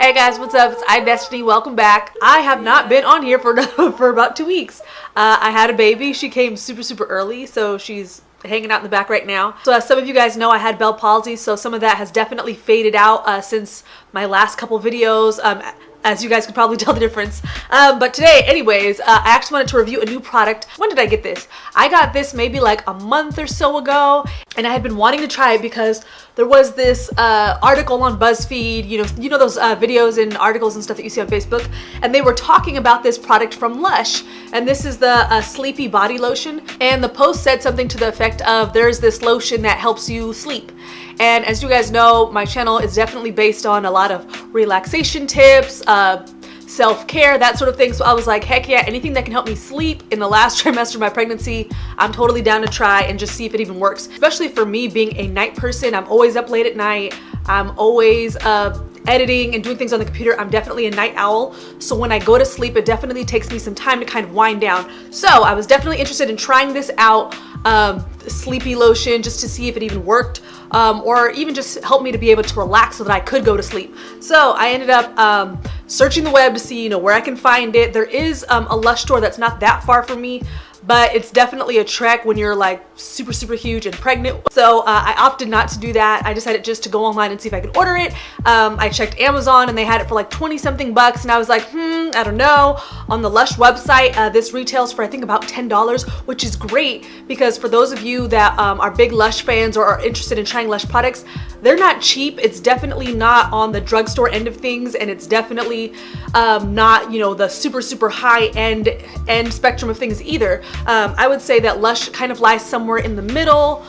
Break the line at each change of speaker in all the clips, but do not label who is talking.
Hey guys, what's up? It's iDestiny. Welcome back. I have not been on here for about 2 weeks. I had a baby. She came super early, so she's hanging out in the back right now. So as some of you guys know, I had Bell palsy, so some of that has definitely faded out since my last couple videos. As you guys could probably tell the difference. But today, anyways, I actually wanted to review a new product. When did I get this? I got this maybe like a month or so ago, and I had been wanting to try it because there was this article on BuzzFeed, you know those videos and articles and stuff that you see on Facebook, and they were talking about this product from Lush, and this is the Sleepy Body Lotion, and the post said something to the effect of, there's this lotion that helps you sleep. And as you guys know, my channel is definitely based on a lot of relaxation tips, self-care, that sort of thing. So I was like, heck yeah, anything that can help me sleep in the last trimester of my pregnancy, I'm totally down to try and just see if it even works. Especially for me being a night person, I'm always up late at night. I'm always editing and doing things on the computer. I'm definitely a night owl. So when I go to sleep, it definitely takes me some time to kind of wind down. So I was definitely interested in trying this out, Sleepy Lotion, just to see if it even worked. Or even just help me to be able to relax so that I could go to sleep. So I ended up searching the web to see where I can find it. There is a Lush store that's not that far from me, but it's definitely a trek when you're like super huge and pregnant. So I opted not to do that. I decided just to go online and see if I could order it. I checked Amazon and they had it for like 20 something bucks, and I was like, I don't know. On the Lush website, this retails for I think about $10, which is great because for those of you that are big Lush fans or are interested in trying Lush products, they're not cheap. It's definitely not on the drugstore end of things, and it's definitely not the super high end spectrum of things either. I would say that Lush kind of lies somewhere in the middle.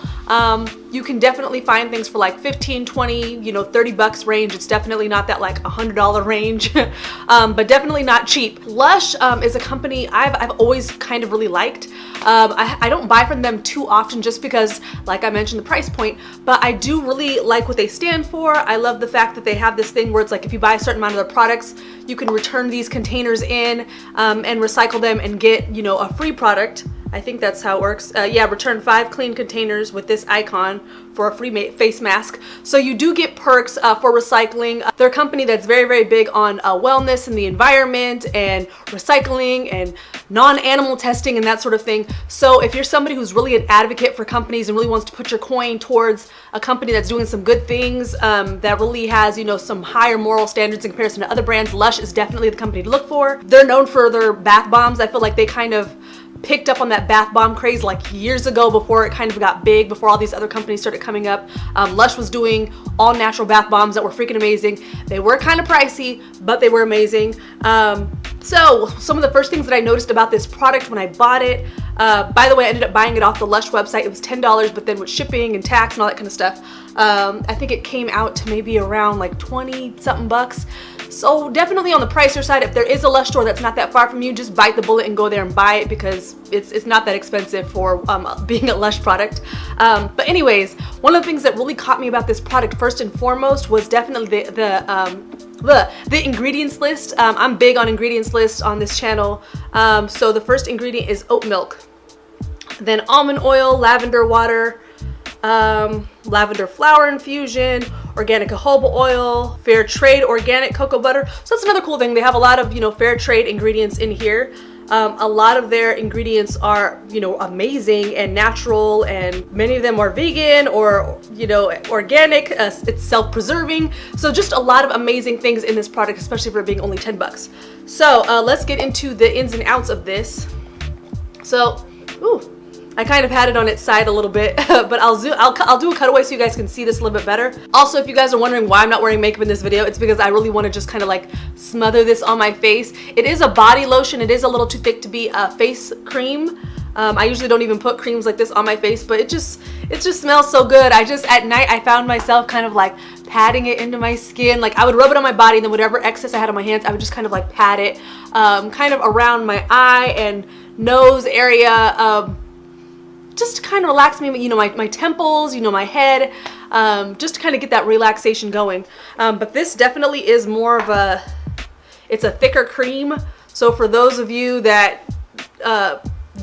You can definitely find things for like 15, 20, 30 bucks range. It's definitely not that like $100 range, but definitely not cheap. Lush is a company I've always kind of really liked. I don't buy from them too often just because, like I mentioned, the price point, but I do really like what they stand for. I love the fact that they have this thing where it's like if you buy a certain amount of their products, you can return these containers in and recycle them and get, a free product. I think that's how it works. Yeah, return 5 clean containers with this icon for a free face mask. So you do get perks for recycling. They're a company that's very big on wellness and the environment and recycling and non-animal testing and that sort of thing. So if you're somebody who's really an advocate for companies and really wants to put your coin towards a company that's doing some good things, that really has, some higher moral standards in comparison to other brands, Lush is definitely the company to look for. They're known for their bath bombs. I feel like they kind of picked up on that bath bomb craze like years ago before it kind of got big, before all these other companies started coming up. Lush was doing all natural bath bombs that were freaking amazing. They were kind of pricey, but they were amazing. So some of the first things that I noticed about this product when I bought it, by the way, I ended up buying it off the Lush website. It was $10, but then with shipping and tax and all that kind of stuff, I think it came out to maybe around like 20 something bucks. So definitely on the pricier side. If there is a Lush store that's not that far from you, just bite the bullet and go there and buy it because it's not that expensive for being a Lush product. But anyways, one of the things that really caught me about this product first and foremost was definitely the ingredients list. I'm big on ingredients lists on this channel. So the first ingredient is oat milk, then almond oil, lavender water, lavender flower infusion, organic jojoba oil, fair trade organic cocoa butter. So that's another cool thing. They have a lot of fair trade ingredients in here. A lot of their ingredients are amazing and natural, and many of them are vegan or organic. It's self-preserving. So just a lot of amazing things in this product, especially for it being only 10 bucks. So let's get into the ins and outs of this. So I kind of had it on its side a little bit, but I'll do a cutaway so you guys can see this a little bit better. Also, if you guys are wondering why I'm not wearing makeup in this video, it's because I really want to just kind of like smother this on my face. It is a body lotion. It is a little too thick to be a face cream. I usually don't even put creams like this on my face, but it just smells so good. At night I found myself kind of like patting it into my skin. Like I would rub it on my body, and then whatever excess I had on my hands, I would just kind of like pat it kind of around my eye and nose area, just to kind of relax me, my temples, my head, just to kind of get that relaxation going. But this definitely is more of it's a thicker cream. So for those of you that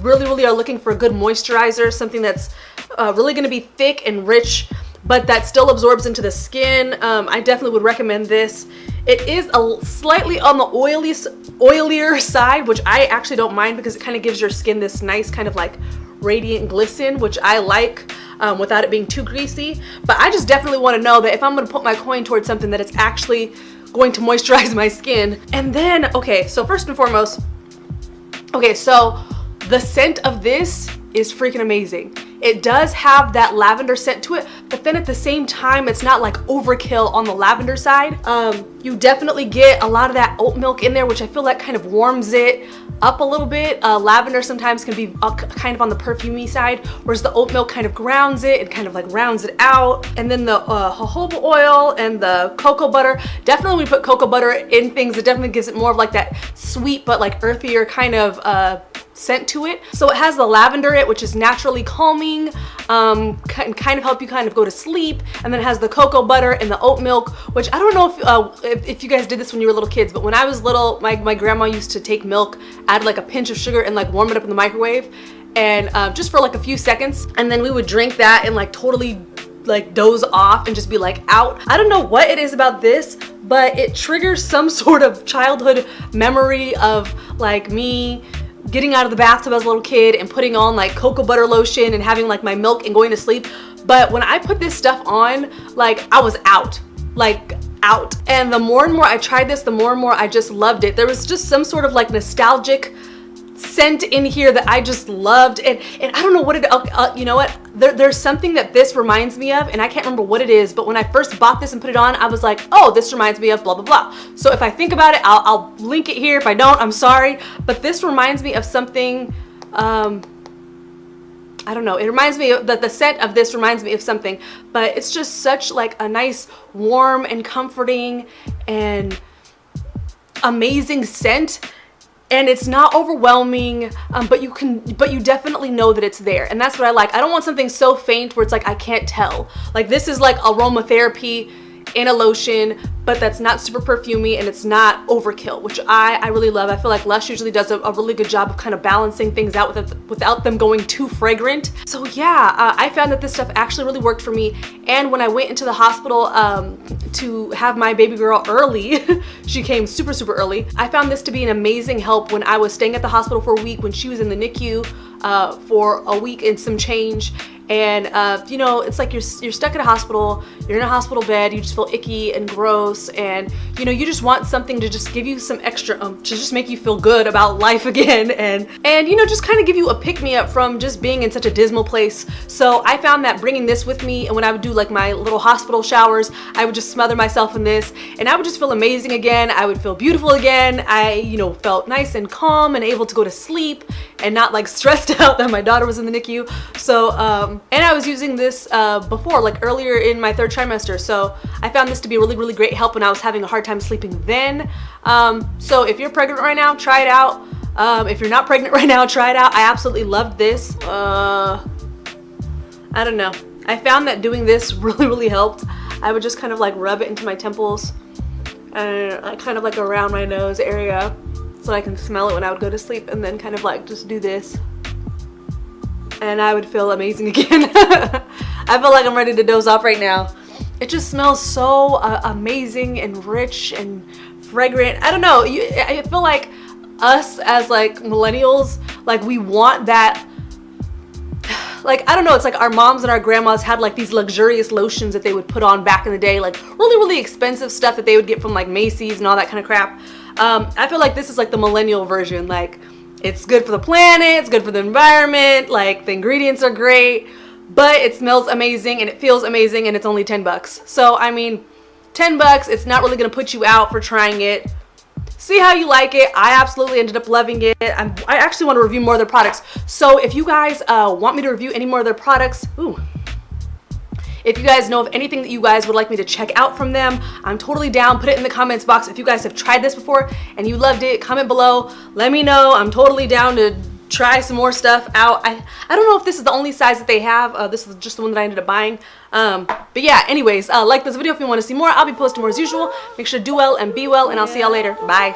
really are looking for a good moisturizer, something that's really going to be thick and rich, but that still absorbs into the skin. I definitely would recommend this. It is a slightly on the oilier side, which I actually don't mind because it kind of gives your skin this nice kind of like radiant glisten, which I like, without it being too greasy. But I just definitely want to know that if I'm going to put my coin towards something, that it's actually going to moisturize my skin. And then, okay, so first and foremost, okay, so the scent of this is freaking amazing. It does have that lavender scent to it, but then at the same time, it's not like overkill on the lavender side. You definitely get a lot of that oat milk in there, which I feel like kind of warms it up a little bit. Lavender sometimes can be kind of on the perfumey side, whereas the oat milk kind of grounds it. It kind of like rounds it out. And then the jojoba oil and the cocoa butter. Definitely when we put cocoa butter in things, it definitely gives it more of like that sweet but like earthier kind of scent to it. So it has the lavender in it, which is naturally calming, can kind of help you kind of go to sleep. And then it has the cocoa butter and the oat milk, which I don't know if you guys did this when you were little kids, but when I was little, my grandma used to take milk, add like a pinch of sugar and like warm it up in the microwave, and just for like a few seconds, and then we would drink that and like totally like doze off and just be like out. I don't know what it is about this, but it triggers some sort of childhood memory of like me getting out of the bathtub as a little kid and putting on like cocoa butter lotion and having like my milk and going to sleep. But when I put this stuff on, like I was out, like out. And the more and more I tried this, the more and more I just loved it. There was just some sort of like nostalgic scent in here that I just loved, and I don't know what it, you know what, there's something that this reminds me of, and I can't remember what it is, but when I first bought this and put it on, I was like, oh, this reminds me of blah blah blah. So if I think about it, I'll link it here. If I don't, I'm sorry, but this reminds me of something. I don't know, it reminds me of the scent of this reminds me of something, but it's just such like a nice warm and comforting and amazing scent. And it's not overwhelming, but you definitely know that it's there, and that's what I like. I don't want something so faint where it's like I can't tell. Like this is like aromatherapy in a lotion, but that's not super perfumey and it's not overkill, which I really love. I feel like Lush usually does a really good job of kind of balancing things out without them going too fragrant. So yeah, I found that this stuff actually really worked for me. And when I went into the hospital to have my baby girl early, she came super early, I found this to be an amazing help when I was staying at the hospital for a week, when she was in the NICU for a week and some change. And you know, it's like you're stuck at a hospital, you're in a hospital bed, you just feel icky and gross, and you know, you just want something to just give you some extra to just make you feel good about life again, and you know, just kind of give you a pick-me-up from just being in such a dismal place. So I found that bringing this with me, and when I would do like my little hospital showers, I would just smother myself in this, and I would just feel amazing again. I would feel beautiful again. I, you know, felt nice and calm and able to go to sleep and not like stressed out that my daughter was in the NICU. So and I was using this before, like earlier in my 3rd trimester, so I found this to be a really great help when I was having a hard time sleeping then. So if you're pregnant right now, try it out. If you're not pregnant right now, try it out. I absolutely loved this. I don't know, I found that doing this really helped. I would just kind of like rub it into my temples and kind of like around my nose area so I can smell it when I would go to sleep, and then kind of like just do this, and I would feel amazing again. I feel like I'm ready to doze off right now. It just smells so amazing and rich and fragrant. I don't know, I feel like us as like millennials, like we want that, like, I don't know, it's like our moms and our grandmas had like these luxurious lotions that they would put on back in the day, like really expensive stuff that they would get from like Macy's and all that kind of crap. I feel like this is like the millennial version. Like, it's good for the planet, it's good for the environment, like the ingredients are great, but it smells amazing and it feels amazing, and it's only 10 bucks. So I mean, 10 bucks, it's not really gonna put you out for trying it. See how you like it. I absolutely ended up loving it. I actually want to review more of their products. So if you guys want me to review any more of their products, if you guys know of anything that you guys would like me to check out from them, I'm totally down. Put it in the comments box. If you guys have tried this before and you loved it, comment below. Let me know. I'm totally down to try some more stuff out. I don't know if this is the only size that they have. This is just the one that I ended up buying. But yeah, anyways, like this video if you want to see more. I'll be posting more as usual. Make sure to do well and be well, and I'll see y'all later. Bye.